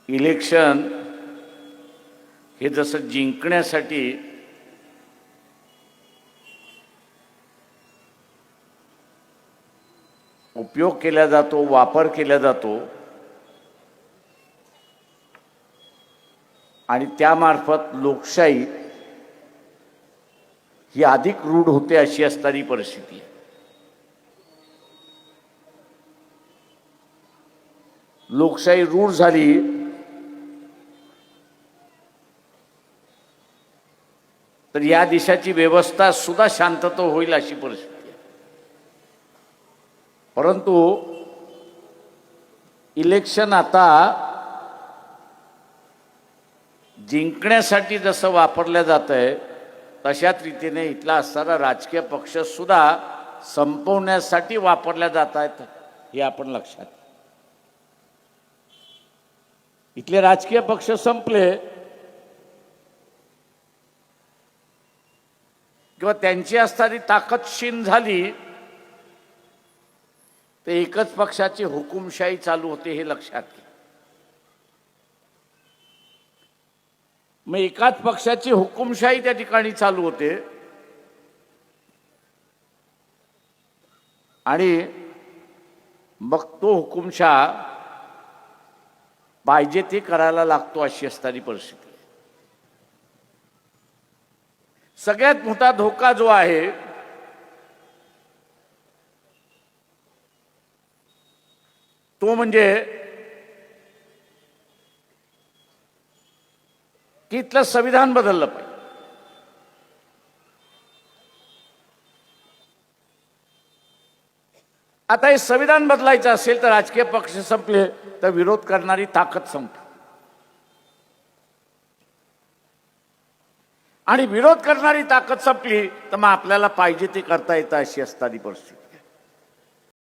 Election हे जसं जिंकण्यासाठी उपयोग केला जातो, वापर केला जातो आणि त्यामार्फत लोकशाही ही अधिक रूढ होते अशी असणारी परिस्थिती आहे. लोकशाही रूढ झाली तर या देशाची व्यवस्था सुद्धा शांतता होईल अशी परिस्थिती आहे. परंतु इलेक्शन आता जिंकण्यासाठी जसं वापरलं जातंय तशाच रीतीने इथला असणारा राजकीय पक्ष सुद्धा संपवण्यासाठी वापरल्या जात आहेत हे आपण लक्षात. इथले राजकीय पक्ष संपले किंवा त्यांची असणारी ताकद क्षीण झाली तर एकच पक्षाची हुकुमशाही चालू होते हे लक्षात घ्या. मग एकाच पक्षाची हुकुमशाही त्या ठिकाणी चालू होते आणि मग तो हुकुमशाह पाहिजे ते करायला लागतो अशी असणारी परिस्थिती. सगळ्यात मोठा धोका जो आहे तो म्हणजे की इथलं संविधान बदललं पाहिजे. आता हे संविधान बदलायचं असेल तर राजकीय पक्ष संपले तर विरोध करणारी ताकद संपली आणि विरोध करणारी ताकद संपली तर मग आपल्याला पाहिजे ते करता येतं अशी असणारी परिस्थिती.